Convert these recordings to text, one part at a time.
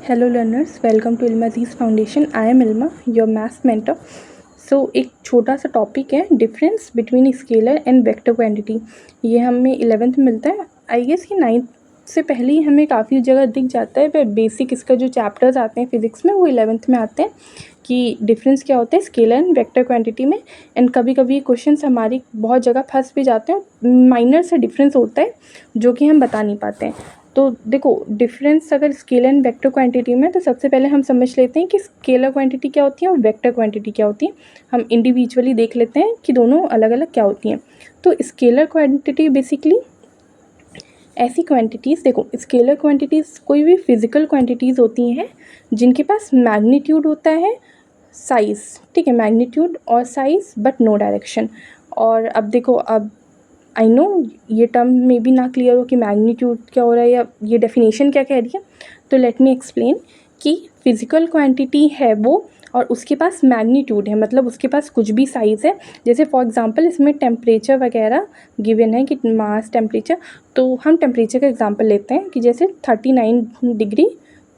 Hello learners, welcome to Ilma's Foundation. I am Ilma, your math mentor. सो एक छोटा सा topic है difference between scalar and vector quantity. ये हमें 11th में मिलता है। आई गेस कि 9th से पहले ही हमें काफ़ी जगह दिख जाता है, पर बेसिक इसका जो चैप्टर्स आते हैं फिज़िक्स में वो 11th में आते हैं कि डिफरेंस क्या होता है स्केलर एंड वेक्टर क्वांटिटी में। एंड कभी कभी क्वेश्चंस हमारी बहुत जगह फंस भी जाते हैं, माइनर सा डिफरेंस होता है जो कि हम बता नहीं पाते हैं। तो देखो डिफरेंस अगर स्केलर एंड वेक्टर क्वांटिटी में, तो सबसे पहले हम समझ लेते हैं कि स्केलर क्वांटिटी क्या होती है और वेक्टर क्वांटिटी क्या होती है। हम इंडिविजुअली देख लेते हैं कि दोनों अलग अलग क्या होती हैं। तो स्केलर क्वांटिटी बेसिकली ऐसी क्वांटिटीज़, देखो स्केलर क्वांटिटीज़ कोई भी फिजिकल क्वांटिटीज़ होती हैं जिनके पास मैग्नीट्यूड होता है, साइज़, ठीक है, मैग्नीट्यूड और साइज़ बट नो डायरेक्शन। और अब देखो, अब आई नो ये टर्म में भी ना क्लियर हो कि मैग्नीट्यूड क्या हो रहा है या ये डेफिनेशन क्या कह रही है, तो लेट मी एक्सप्लेन कि फिज़िकल क्वांटिटी है वो और उसके पास मैग्नीट्यूड है, मतलब उसके पास कुछ भी साइज़ है। जैसे फॉर एग्जांपल इसमें टेम्परेचर वगैरह गिवन है कि मास टेम्परेचर, तो हम टेम्परेचर का एग्जांपल लेते हैं कि जैसे 39 डिग्री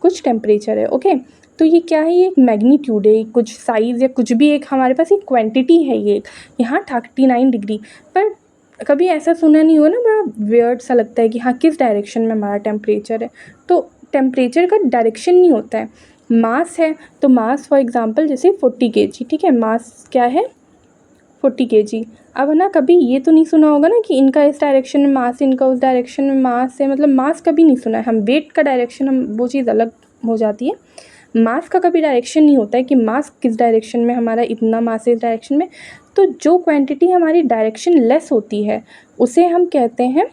कुछ टेम्परेचर है, ओके। तो ये क्या है, ये एक मैग्नीट्यूड है, कुछ साइज़ या कुछ भी एक हमारे पास एक क्वांटिटी है ये यहाँ 39 डिग्री। पर कभी ऐसा सुना नहीं हो ना, बड़ा वियर्ड सा लगता है कि हाँ किस डायरेक्शन में हमारा टेम्परेचर है। तो टेम्परेचर का डायरेक्शन नहीं होता है, मास है। तो मास फॉर एग्जांपल जैसे 40 kg, ठीक है, मास क्या है 40 kg। अब ना कभी ये तो नहीं सुना होगा ना कि इनका इस डायरेक्शन में मास, इनका उस डायरेक्शन में मास है, मतलब मास कभी नहीं सुना है। हम वेट का डायरेक्शन, हम वो चीज़ अलग हो जाती है। मास का कभी डायरेक्शन नहीं होता है कि मास किस डायरेक्शन में, हमारा इतना मास इस डायरेक्शन में। तो जो क्वांटिटी हमारी डायरेक्शन लेस होती है उसे हम कहते हैं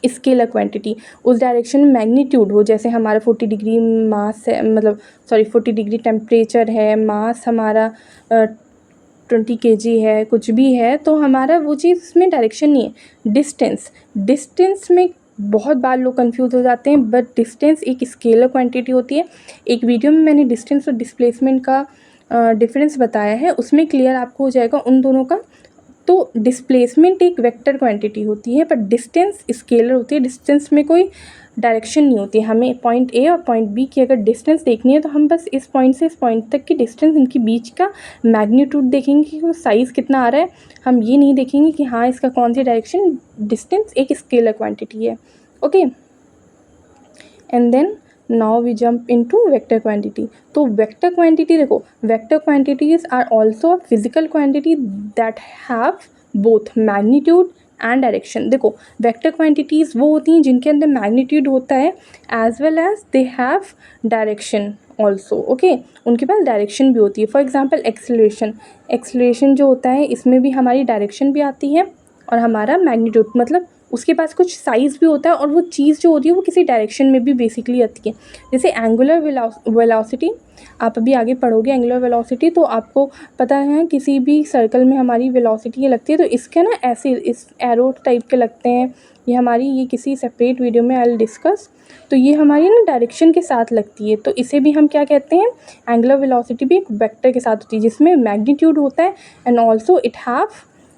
स्केलर क्वांटिटी। उस डायरेक्शन में मैग्नीट्यूड हो, जैसे हमारा 40 डिग्री मास है, मतलब सॉरी 40 डिग्री टेम्परेचर है, मास हमारा 20 kg है, कुछ भी है, तो हमारा वो चीज़ उसमें डायरेक्शन नहीं है। डिस्टेंस में बहुत बार लोग कंफ्यूज हो जाते हैं, बट डिस्टेंस एक स्केलर क्वांटिटी होती है। एक वीडियो में मैंने डिस्टेंस और डिस्प्लेसमेंट का डिफरेंस बताया है, उसमें क्लियर आपको हो जाएगा उन दोनों का। तो डिस्प्लेसमेंट एक वेक्टर क्वांटिटी होती है, पर डिस्टेंस स्केलर होती है। डिस्टेंस में कोई डायरेक्शन नहीं होती है। हमें पॉइंट ए और पॉइंट बी की अगर डिस्टेंस देखनी है तो हम बस इस पॉइंट से इस पॉइंट तक की डिस्टेंस, इनके बीच का मैग्नीट्यूड देखेंगे कि वो साइज़ कितना आ रहा है। हम ये नहीं देखेंगे कि हाँ इसका कौन सी डायरेक्शन। डिस्टेंस एक स्केलर क्वांटिटी है, okay. And then now we jump into vector quantity. तो वेक्टर क्वांटिटी देखो, vector quantities are also physical quantity that have both magnitude and direction. देखो वेक्टर क्वांटिटीज़ वो होती हैं जिनके अंदर मैग्नीट्यूड होता है as well as they have direction also, okay. उनके पास डायरेक्शन भी होती है। फॉर एग्जाम्पल एक्सेलरेशन जो होता है इसमें भी हमारी डायरेक्शन भी आती है और हमारा मैग्नीट्यूड, मतलब उसके पास कुछ साइज़ भी होता है और वो चीज़ जो होती है वो किसी डायरेक्शन में भी बेसिकली आती है। जैसे एंगुलर वेलोसिटी, आप अभी आगे पढ़ोगे एंगुलर वेलोसिटी, तो आपको पता है किसी भी सर्कल में हमारी वेलोसिटी ये लगती है, तो इसके ना ऐसे इस एरो टाइप के लगते हैं। ये हमारी, ये किसी सेपरेट वीडियो में आई विल डिस्कस। तो ये हमारी ना डायरेक्शन के साथ लगती है, तो इसे भी हम क्या कहते हैं, एंगुलर वेलोसिटी भी एक वेक्टर के साथ होती है जिसमें मैग्नीट्यूड होता है and also it have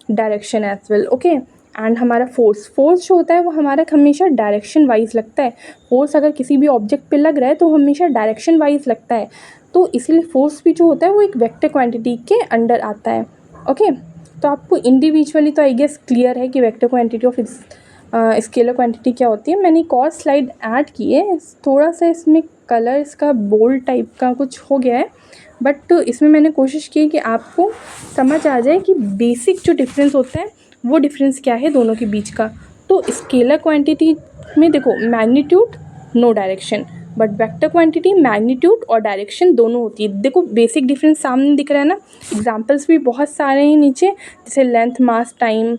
direction as well, okay. And हमारा फोर्स जो होता है वो हमारा हमेशा डायरेक्शन वाइज लगता है। फोर्स अगर किसी भी ऑब्जेक्ट पे लग रहा है तो हमेशा डायरेक्शन वाइज लगता है, तो इसीलिए फोर्स भी जो होता है वो एक वेक्टर क्वांटिटी के अंडर आता है, ओके। तो आपको इंडिविजुअली तो आई गेस क्लियर है कि vector quantity of scalar quantity क्या होती है। मैंने एक और स्लाइड ऐड की है, थोड़ा सा इसमें कलर इसका बोल्ड टाइप का कुछ हो गया है, बट इसमें मैंने कोशिश की कि आपको समझ आ जाए कि बेसिक जो डिफरेंस होता है वो डिफरेंस क्या है दोनों के बीच का। तो स्केलर क्वांटिटी में देखो magnitude no direction, but vector quantity magnitude और डायरेक्शन दोनों होती है। देखो बेसिक डिफरेंस सामने दिख रहा है ना, एग्जांपल्स भी बहुत सारे हैं नीचे, जैसे लेंथ, मास, टाइम,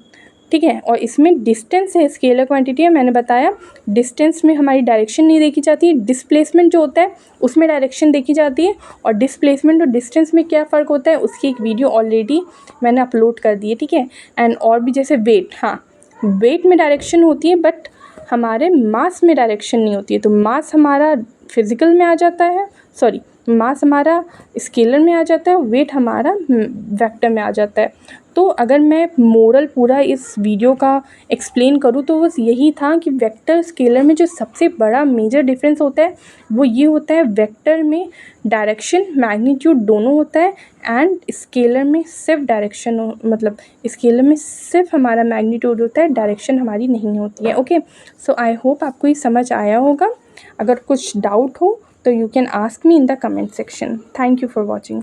ठीक है। और इसमें डिस्टेंस है, स्केलर क्वांटिटी है, मैंने बताया डिस्टेंस में हमारी डायरेक्शन नहीं देखी जाती है। डिस्प्लेसमेंट जो होता है उसमें डायरेक्शन देखी जाती है, और डिस्प्लेसमेंट और डिस्टेंस में क्या फ़र्क होता है उसकी एक वीडियो ऑलरेडी मैंने अपलोड कर दी है, ठीक है। एंड और भी जैसे वेट, हाँ वेट में डायरेक्शन होती है बट हमारे मास में डायरेक्शन नहीं होती है। तो मास हमारा फिजिकल में आ जाता है, सॉरी मास हमारा स्केलर में आ जाता है, वेट हमारा वेक्टर में आ जाता है। तो अगर मैं मोरल पूरा इस वीडियो का एक्सप्लेन करूँ तो बस यही था कि वेक्टर स्केलर में जो सबसे बड़ा मेजर डिफरेंस होता है वो ये होता है, वेक्टर में डायरेक्शन मैग्नीट्यूड दोनों होता है एंड स्केलर में सिर्फ डायरेक्शन मतलब स्केलर में सिर्फ हमारा मैग्नीट्यूड होता है, डायरेक्शन हमारी नहीं होती है। ओके, सो आई होप आपको ये समझ आया होगा। अगर कुछ डाउट हो तो you can ask me in the comment section. Thank you for watching.